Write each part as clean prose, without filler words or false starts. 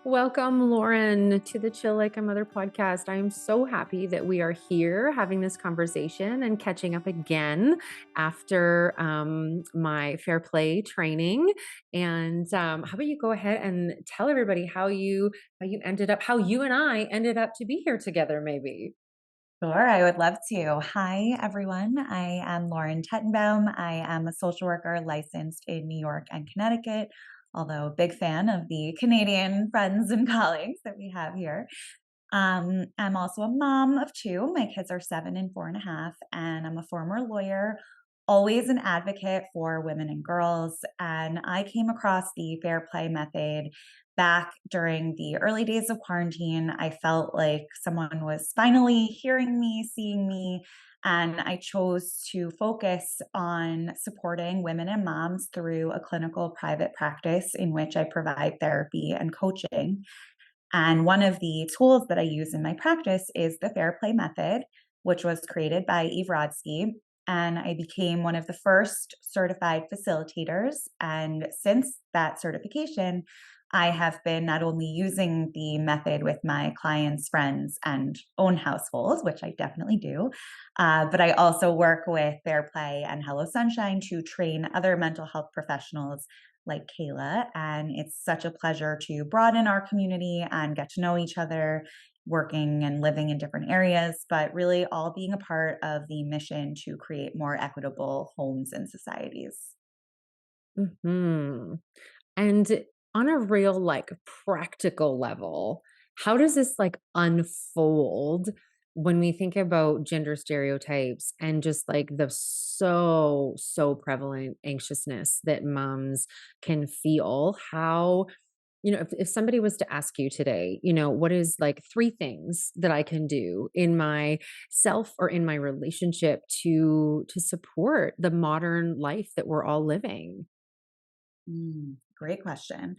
Welcome, Lauren, to the Chill Like a Mother podcast. I am so happy that we are here having this conversation and catching up again after my fair play training. And how about you go ahead and tell everybody how you and I ended up to be here together, maybe. Sure, I would love to. Hi, everyone. I am Lauren Tettenbaum. I am a social worker licensed in New York and Connecticut, although a big fan of the Canadian friends and colleagues that we have here. I'm also a mom of two. My kids are 7 and 4.5, and I'm a former lawyer, always an advocate for women and girls. And I came across the fair play method back during the early days of quarantine. I felt like someone was finally hearing me, seeing me, and I chose to focus on supporting women and moms through a clinical private practice in which I provide therapy and coaching. And one of the tools that I use in my practice is the Fair Play Method, which was created by Eve Rodsky. And I became one of the first certified facilitators. And since that certification, I have been not only using the method with my clients, friends, and own households, which I definitely do, but I also work with Fair Play and Hello Sunshine to train other mental health professionals like Kayla. And it's such a pleasure to broaden our community and get to know each other, working and living in different areas, but really all being a part of the mission to create more equitable homes and societies. Hmm. And on a real, practical level, how does this unfold when we think about gender stereotypes and just the so prevalent anxiousness that moms can feel? If somebody was to ask you today, what is three things that I can do in my self or in my relationship to support the modern life that we're all living? Great question.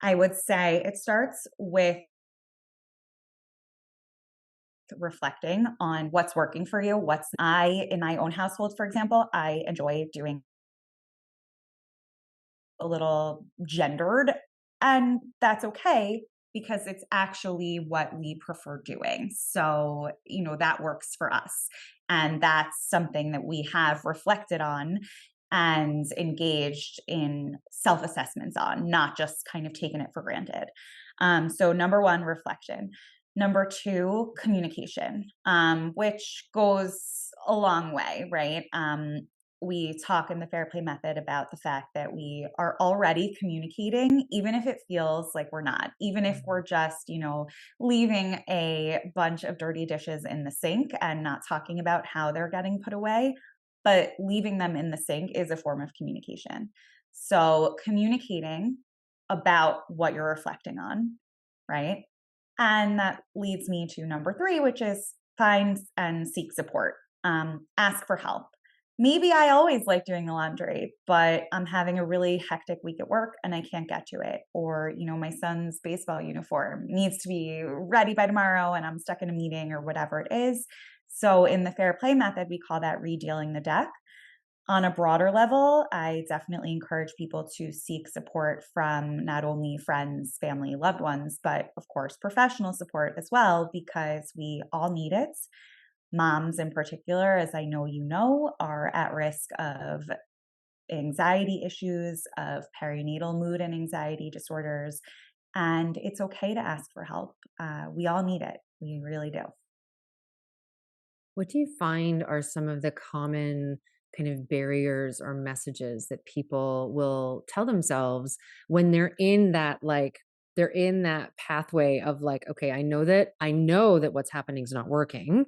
I would say it starts with reflecting on what's working for you. In my own household, for example, I enjoy doing a little gendered, and that's okay because it's actually what we prefer doing. So, that works for us. And that's something that we have reflected on and engaged in self assessments on, not just kind of taken it for granted. So, number one, reflection. Number two, communication, which goes a long way, right? We talk in the fair play method about the fact that we are already communicating, even if it feels like we're not, even if we're just, leaving a bunch of dirty dishes in the sink and not talking about how they're getting put away, but leaving them in the sink is a form of communication. So, communicating about what you're reflecting on, right? And that leads me to number three, which is find and seek support. Ask for help. Maybe I always like doing the laundry, but I'm having a really hectic week at work and I can't get to it. Or, my son's baseball uniform needs to be ready by tomorrow and I'm stuck in a meeting or whatever it is. So, in the fair play method, we call that redealing the deck. On a broader level, I definitely encourage people to seek support from not only friends, family, loved ones, but of course, professional support as well, because we all need it. Moms, in particular, as I know you know, are at risk of anxiety issues, of perinatal mood and anxiety disorders. And it's okay to ask for help. We all need it. We really do. What do you find are some of the common kind of barriers or messages that people will tell themselves when they're in that pathway of okay, I know that what's happening is not working,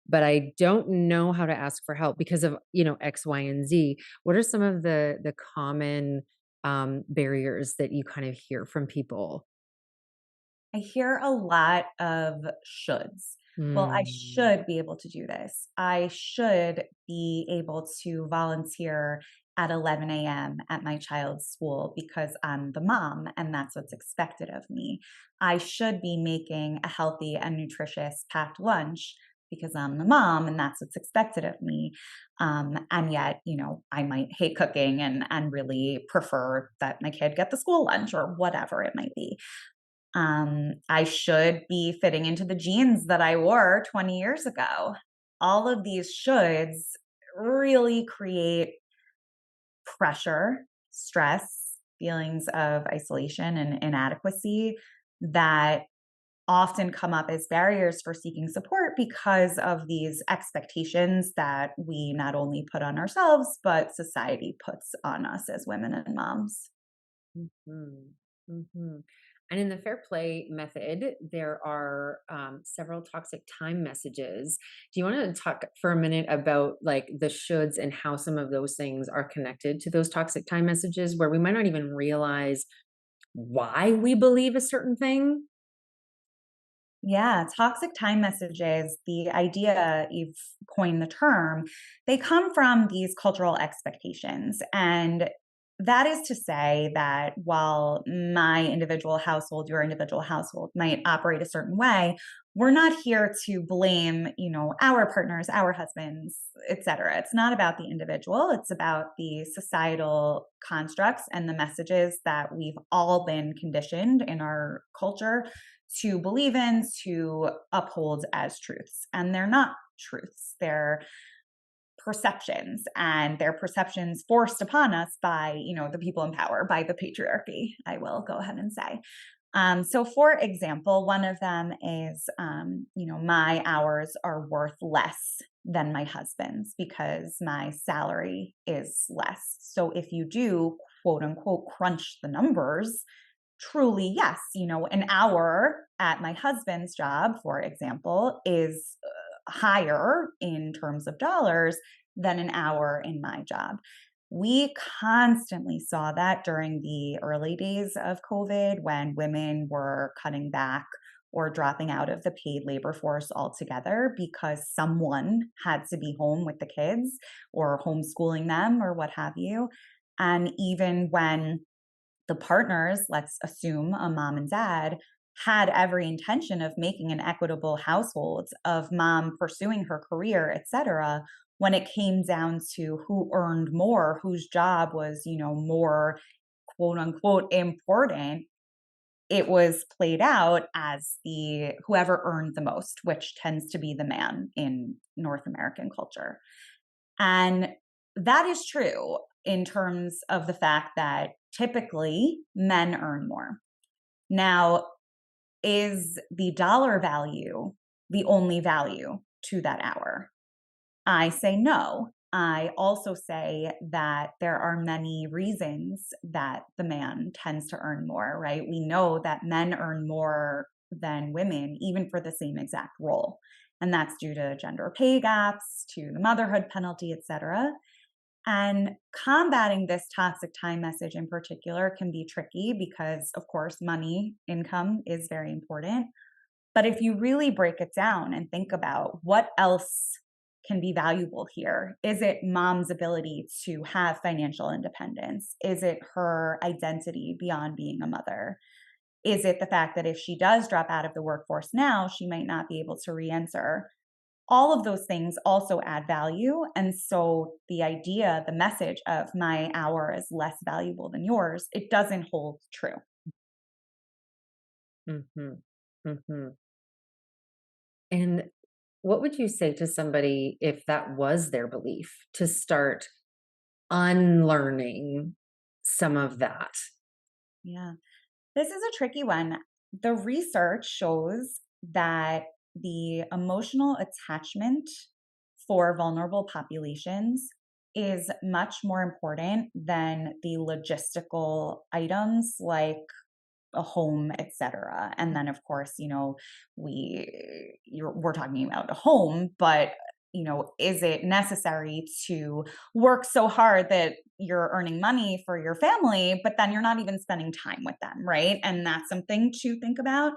but I don't know how to ask for help because of, X, Y, and Z. What are some of the common barriers that you kind of hear from people? I hear a lot of shoulds. Well, I Mm. should be able to do this. I should be able to volunteer at 11 a.m. at my child's school because I'm the mom and that's what's expected of me. I should be making a healthy and nutritious packed lunch because I'm the mom and that's what's expected of me. And yet, I might hate cooking and really prefer that my kid get the school lunch or whatever it might be. I should be fitting into the jeans that I wore 20 years ago. All of these shoulds really create pressure, stress, feelings of isolation and inadequacy that often come up as barriers for seeking support because of these expectations that we not only put on ourselves, but society puts on us as women and moms. Mhm. Mhm. And in the fair play method, there are several toxic time messages. Do you want to talk for a minute about like the shoulds and how some of those things are connected to those toxic time messages where we might not even realize why we believe a certain thing? Yeah, toxic time messages, the idea you've coined the term, they come from these cultural expectations. And that is to say that while my individual household, your individual household might operate a certain way, we're not here to blame, our partners, our husbands, etc. It's not about the individual, it's about the societal constructs and the messages that we've all been conditioned in our culture to believe in, to uphold as truths. And they're not truths, they're perceptions, and they're perceptions forced upon us by, the people in power, by the patriarchy, I will go ahead and say. So, for example, one of them is, my hours are worth less than my husband's because my salary is less. So, if you do quote unquote crunch the numbers, truly, yes, an hour at my husband's job, for example, is higher in terms of dollars than an hour in my job. We constantly saw that during the early days of COVID when women were cutting back or dropping out of the paid labor force altogether because someone had to be home with the kids or homeschooling them or what have you. And even when the partners, let's assume a mom and dad, had every intention of making an equitable household, of mom pursuing her career, etc. When it came down to who earned more, whose job was, more quote unquote important, it was played out as the whoever earned the most, which tends to be the man in North American culture. And that is true in terms of the fact that typically men earn more. Now, is the dollar value the only value to that hour? I say no. I also say that there are many reasons that the man tends to earn more, right? We know that men earn more than women, even for the same exact role. And that's due to gender pay gaps, to the motherhood penalty, etc. And combating this toxic time message in particular can be tricky because, of course, money, income is very important. But if you really break it down and think about what else can be valuable here, is it mom's ability to have financial independence? Is it her identity beyond being a mother? Is it the fact that if she does drop out of the workforce now, she might not be able to re enter? All of those things also add value. And so the idea, the message of my hour is less valuable than yours, it doesn't hold true. Mhm. Mhm. And what would you say to somebody if that was their belief to start unlearning some of that? Yeah. This is a tricky one. The research shows that the emotional attachment for vulnerable populations is much more important than the logistical items like a home, etc. And then, of course, we're talking about a home, but is it necessary to work so hard that you're earning money for your family, but then you're not even spending time with them, right? And that's something to think about.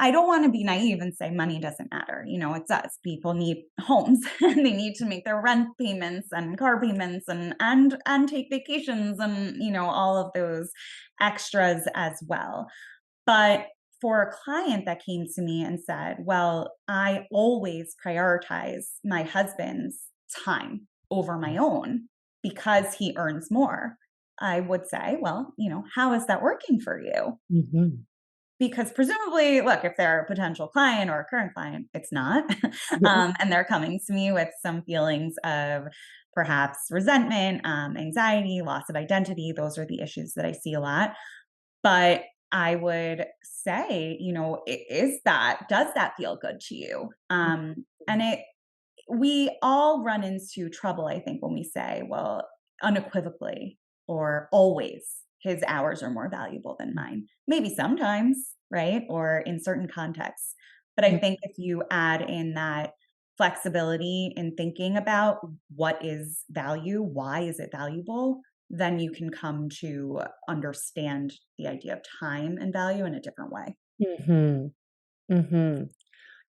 I don't want to be naive and say money doesn't matter. It does. People need homes and they need to make their rent payments and car payments and take vacations and all of those extras as well. But for a client that came to me and said, "Well, I always prioritize my husband's time over my own because he earns more." I would say, "Well, how is that working for you?" Mhm. because presumably, look, if they're a potential client or a current client, it's not. Yeah. And they're coming to me with some feelings of perhaps resentment, anxiety, loss of identity. Those are the issues that I see a lot. But I would say, does that feel good to you? And we all run into trouble, I think, when we say, well, unequivocally or always, his hours are more valuable than mine. Maybe sometimes, right? Or in certain contexts. But I Mm, think if you add in that flexibility in thinking about what is value, why is it valuable, then you can come to understand the idea of time and value in a different way. mhm, mhm.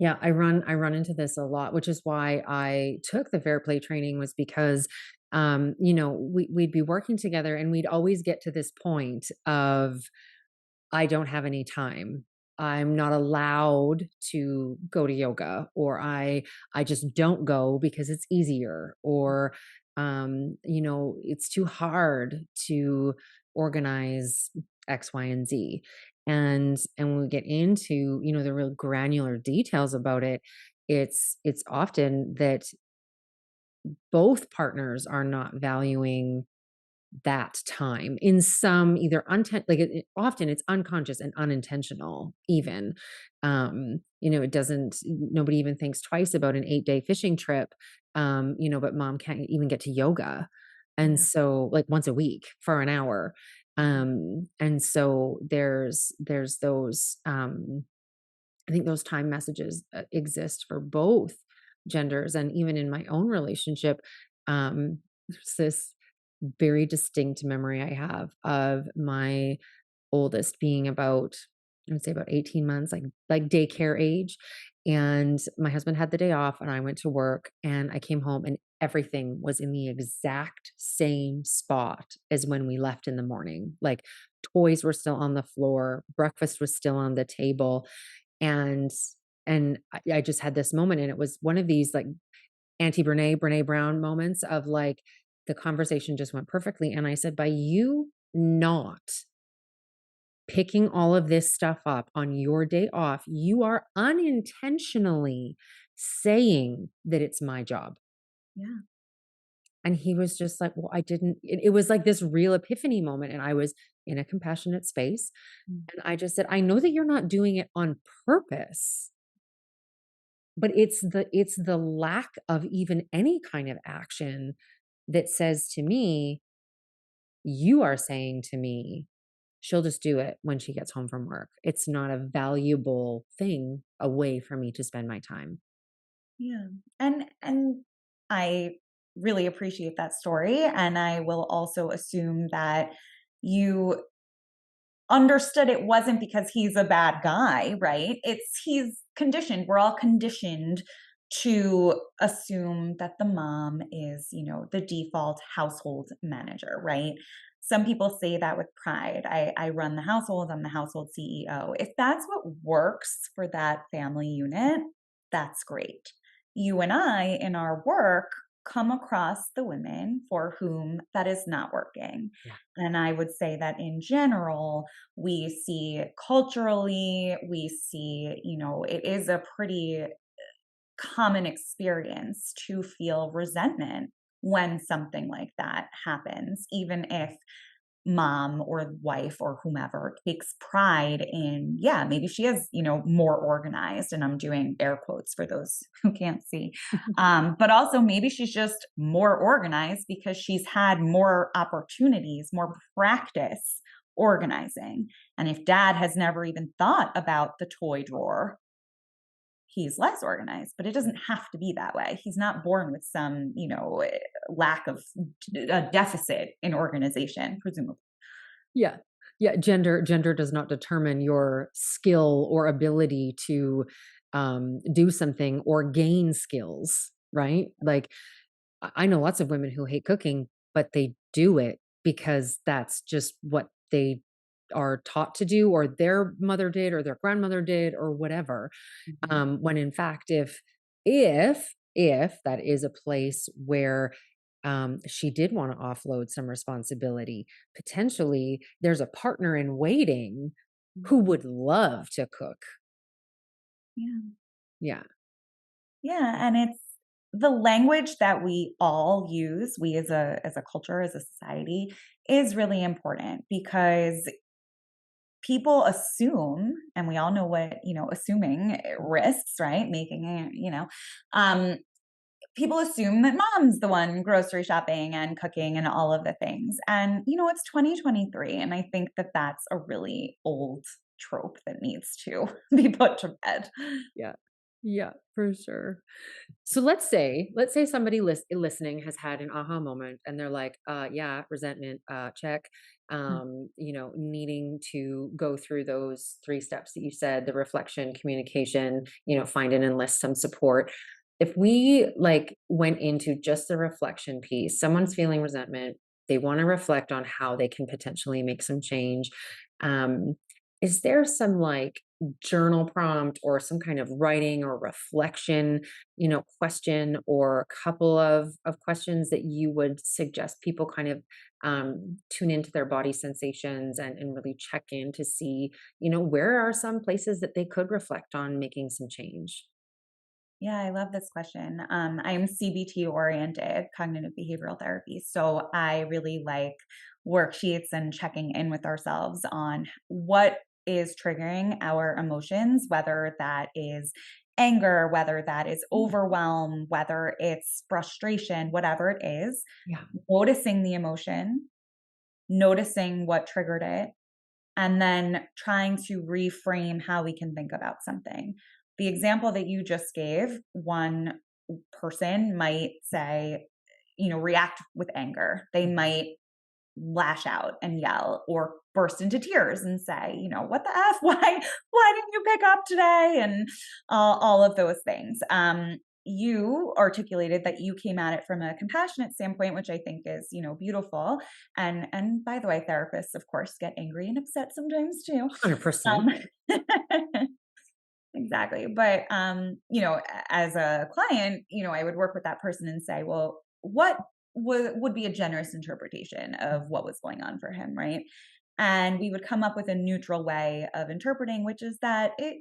Yeah, I run into this a lot, which is why I took the fair play training was because, we'd be working together and we'd always get to this point of I don't have any time. I'm not allowed to go to yoga, or I just don't go because it's easier, or it's too hard to organize X, Y, and Z. And when we get into, the real granular details about it, it's often that both partners are not valuing that time in some either often it's unconscious and unintentional even. It doesn't nobody even thinks twice about an 8-day fishing trip, but mom can't even get to yoga. And Yeah. so like once a week for an hour. Mhm. And so there's those I think those time messages exist for both genders. And even in my own relationship, there's this very distinct memory I have of my oldest being about, I would say about 18 months, like daycare age. And my husband had the day off and I went to work and I came home and everything was in the exact same spot as when we left in the morning. Like toys were still on the floor, breakfast was still on the table. And I just had this moment and it was one of these like Auntie Brene Brown moments of like the conversation just went perfectly. And I said, by you not picking all of this stuff up on your day off, you are unintentionally saying that it's my job. Yeah. And he was just like, well, I didn't. It was like this real epiphany moment. And I was in a compassionate space. Mm. And I just said, I know that you're not doing it on purpose, but it's the lack of even any kind of action that says to me, you are saying to me, she'll just do it when she gets home from work. It's not a valuable thing, a way for me to spend my time. Yeah. And I really appreciate that story, and I will also assume that you understood it wasn't because he's a bad guy, right? It's he's conditioned. We're all conditioned to assume that the mom is, the default household manager, right? Some people say that with pride. I run the household, I'm the household CEO. If that's what works for that family unit, that's great. You and I, in our work, come across the women for whom that is not working. Yeah. And I would say that in general, we see culturally, we see, it is a pretty common experience to feel resentment when something like that happens, even if mom or wife or whomever takes pride in, yeah, maybe she is, more organized. And I'm doing air quotes for those who can't see. But also maybe she's just more organized because she's had more opportunities, more practice organizing. And if dad has never even thought about the toy drawer, he's less organized, but it doesn't have to be that way. He's not born with some, lack of a deficit in organization, presumably. Yeah. Yeah, gender does not determine your skill or ability to, do something or gain skills, right? Like, I know lots of women who hate cooking, but they do it because that's just what they are taught to do, or their mother did, or their grandmother did, or whatever. Mhm. When in fact, if that is a place where she did want to offload some responsibility, potentially there's a partner in waiting who would love to cook. Yeah. Yeah. Yeah, and it's the language that we all use, we as a culture, as a society, is really important because people assume, and we all know what, assuming risks, right? Making it, um, people assume that mom's the one grocery shopping and cooking and all of the things. And, it's 2023. And I think that that's a really old trope that needs to be put to bed. Yeah. Yeah, for sure. So let's say somebody listening has had an aha moment and they're like, yeah, resentment, check. Needing to go through those 3 steps that you said, the reflection, communication, find and enlist some support. If we like went into just the reflection piece, someone's feeling resentment, they want to reflect on how they can potentially make some change. Um, is there some like journal prompt or some kind of writing or reflection, question or a couple of questions that you would suggest people kind of tune into their body sensations and really check in to see, where are some places that they could reflect on making some change? Yeah, I love this question. I am CBT oriented, cognitive behavioral therapy. So I really like worksheets and checking in with ourselves on what is triggering our emotions, whether that is anger, whether that is Mm, overwhelm, whether it's frustration, whatever it is, yeah. noticing the emotion, noticing what triggered it, and then trying to reframe how we can think about something. The example that you just gave, one person might say, react with anger. They Mhm. might lash out and yell or burst into tears and say, what the F? Why didn't you pick up today? And all of those things. You articulated that you came at it from a compassionate standpoint, which I think is, beautiful. And by the way, therapists, of course, get angry and upset sometimes too. 100%. Um, exactly. But as a client, I would work with that person and say, well, what would be a generous interpretation of what was going on for him, right? And we would come up with a neutral way of interpreting, which is that it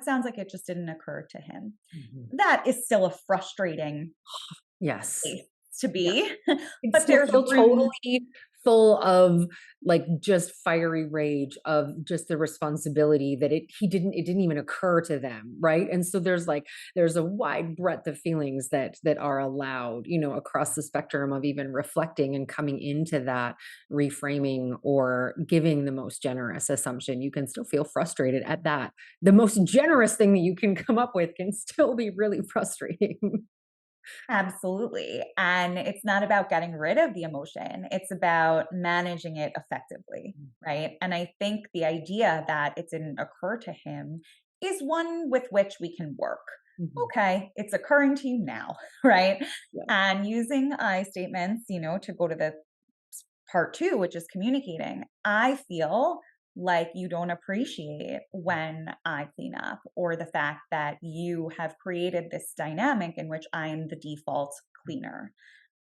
sounds like it just didn't occur to him. Mhm. That is still a frustrating Yes. place to Yeah. be, Can but still there's feel room. totally full of, like, just fiery rage of just the responsibility that it didn't even occur to them, right? And so there's a wide breadth of feelings that are allowed, across the spectrum of even reflecting and coming into that reframing or giving the most generous assumption. You can still feel frustrated at that. The most generous thing that you can come up with can still be really frustrating. Absolutely. And it's not about getting rid of the emotion, it's about managing it effectively, right? And I think the idea that it didn't occur to him is one with which we can work. Mhm. Okay, it's occurring to you now, right? Yeah. And using I statements, to go to the part two, which is communicating. I feel like you don't appreciate when I clean up, or the fact that you have created this dynamic in which I am the default cleaner.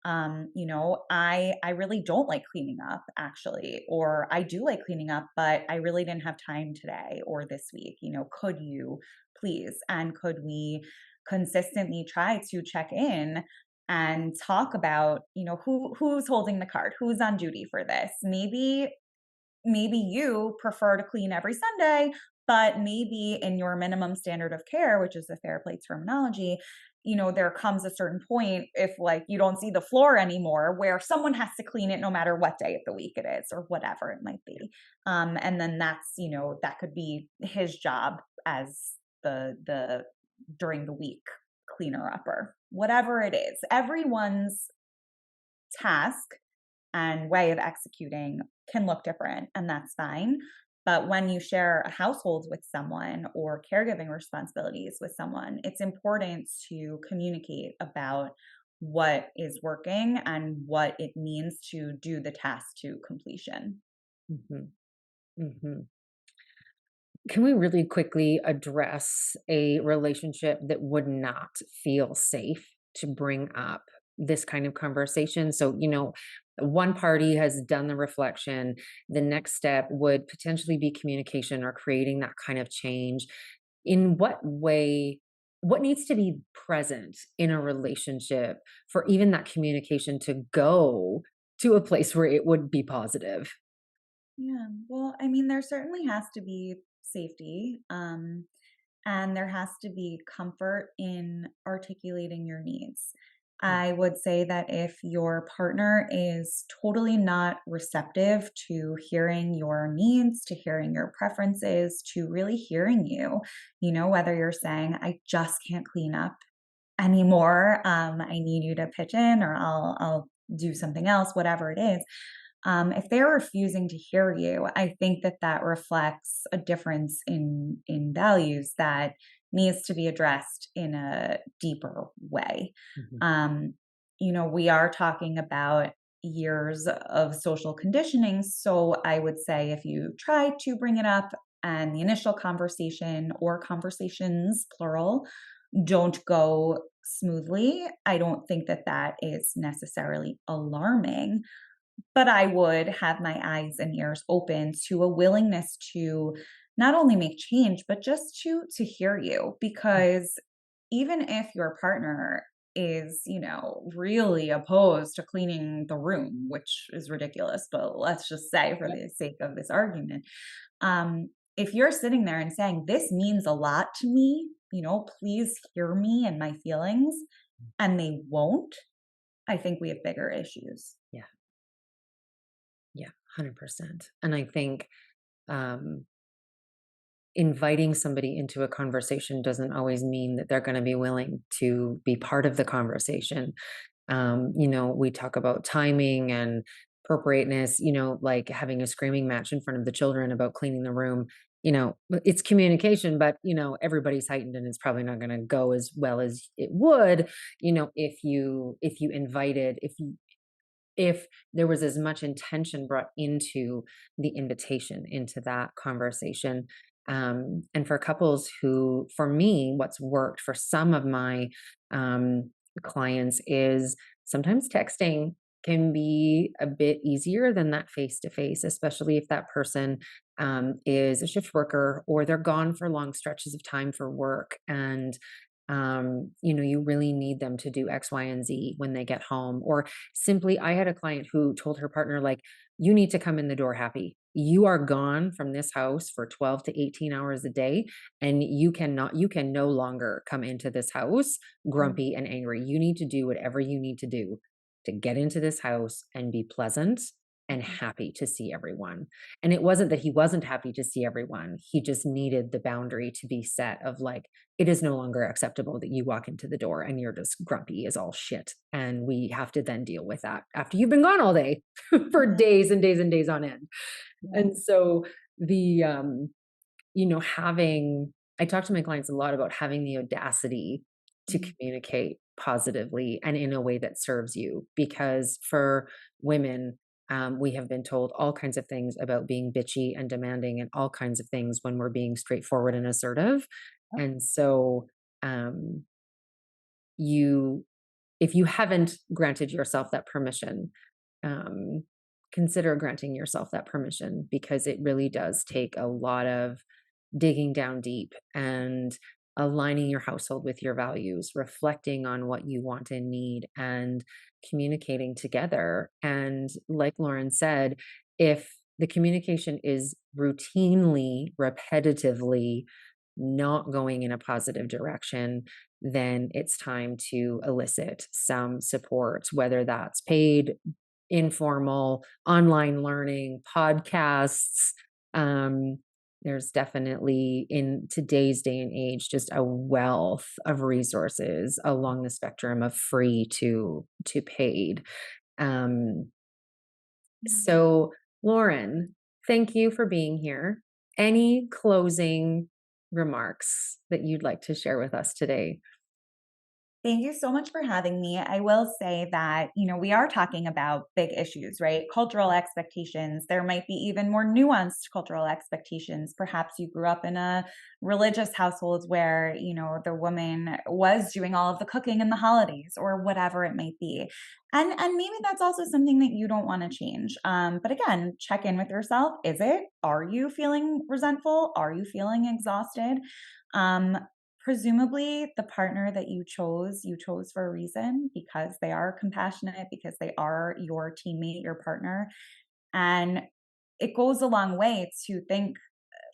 I really don't like cleaning up actually, or I do like cleaning up, but I really didn't have time today or this week. Could you please? And could we consistently try to check in and talk about, who's holding the card, who's on duty for this? Maybe you prefer to clean every Sunday, but maybe in your minimum standard of care, which is the fair play terminology, there comes a certain point if like you don't see the floor anymore where someone has to clean it no matter what day of the week it is or whatever it might be. And then that's, that could be his job as the during the week cleaner upper, whatever it is. Everyone's task and way of executing can look different, and that's fine. But when you share a household with someone or caregiving responsibilities with someone, it's important to communicate about what is working and what it means to do the task to completion. Mhm. Mhm. Can we really quickly address a relationship that would not feel safe to bring up? this kind of conversation? So, one party has done the reflection. The next step would potentially be communication or creating that kind of change. In what way, what needs to be present in a relationship for even that communication to go to a place where it would be positive? Yeah. Well, I mean, there certainly has to be safety. And there has to be comfort in articulating your needs. Mm, I would say that if your partner is totally not receptive to hearing your needs, to hearing your preferences, to really hearing you, whether you're saying, I just can't clean up anymore, I need you to pitch in, or I'll do something else, whatever it is. If they're refusing to hear you, I think that that reflects a difference in values that needs to be addressed in a deeper way. mhm, Um, we are talking about years of social conditioning, so I would say if you try to bring it up and the initial conversation or conversations plural don't go smoothly, I don't think that that is necessarily alarming, but I would have my eyes and ears open to a willingness to not only make change, but just to hear you. mm, Because even if your partner is, really opposed to cleaning the room, which is ridiculous, but let's just say for yep, the sake of this argument, if you're sitting there and saying, this means a lot to me, please hear me and my feelings, and they won't, I think we have bigger issues. yeah, yeah, 100%. And I think um, inviting somebody into a conversation doesn't always mean that they're going to be willing to be part of the conversation. We talk about timing and appropriateness, like having a screaming match in front of the children about cleaning the room. It's communication, but everybody's heightened and it's probably not going to go as well as it would, if you invited, if there was as much intention brought into the invitation into that conversation. And for couples who, for me, what's worked for some of my clients is sometimes texting can be a bit easier than that face to face, especially if that person is a shift worker or they're gone for long stretches of time for work. And you really need them to do X, Y, and Z when they get home. Or simply, I had a client who told her partner, like, you need to come in the door happy. You are gone from this house for 12 to 18 hours a day, and you can no longer come into this house Mm, grumpy and angry. You need to do whatever you need to do to get into this house and be pleasant and mhm, happy to see everyone. And it wasn't that he wasn't happy to see everyone. He just needed the boundary to be set of like, it is no longer acceptable that you walk into the door and you're just grumpy as all shit. And we have to then deal with that after you've been gone all day for yeah, days and days and days on end. yeah, And so the, having, I talk to my clients a lot about having the audacity to mhm, communicate positively and in a way that serves you. Because for women, we have been told all kinds of things about being bitchy and demanding and all kinds of things when we're being straightforward and assertive. yep, And so, um, you, if you haven't granted yourself that permission, um, consider granting yourself that permission because it really does take a lot of digging down deep and aligning your household with your values, reflecting on what you want and need, and communicating together. And like Lauren said, if the communication is routinely, repetitively not going in a positive direction, then it's time to elicit some support, whether that's paid, informal, online learning, podcasts. Um, there's definitely in today's day and age just a wealth of resources along the spectrum of free to paid. Um, yeah. so, Lauren, thank you for being here. Any closing remarks that you'd like to share with us today? Thank you so much for having me. I will say that, we are talking about big issues, right? Cultural expectations. There might be even more nuanced cultural expectations. Perhaps you grew up in a religious household where, the woman was doing all of the cooking in the holidays or whatever it might be. And maybe that's also something that you don't want to change. But again, check in with yourself. Is it? Are you feeling resentful? Are you feeling exhausted? Um, Presumably, the partner that you chose for a reason because they are compassionate, because they are your teammate, your partner. And it goes a long way to think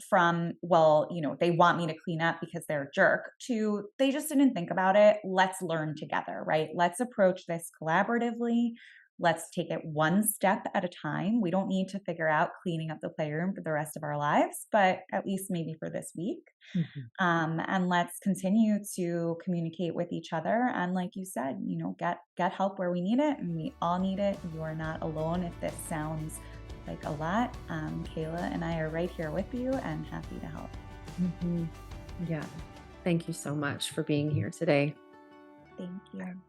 from, well, they want me to clean up because they're a jerk, to they just didn't think about it. Let's learn together, right? Let's approach this collaboratively. Let's take it one step at a time. We don't need to figure out cleaning up the playroom for the rest of our lives, but at least maybe for this week. Mhm. And let's continue to communicate with each other. And like you said, get help where we need it, and we all need it. You are not alone. If this sounds like a lot, Kayla and I are right here with you and happy to help. Mhm. Yeah. Thank you so much for being here today. Thank you.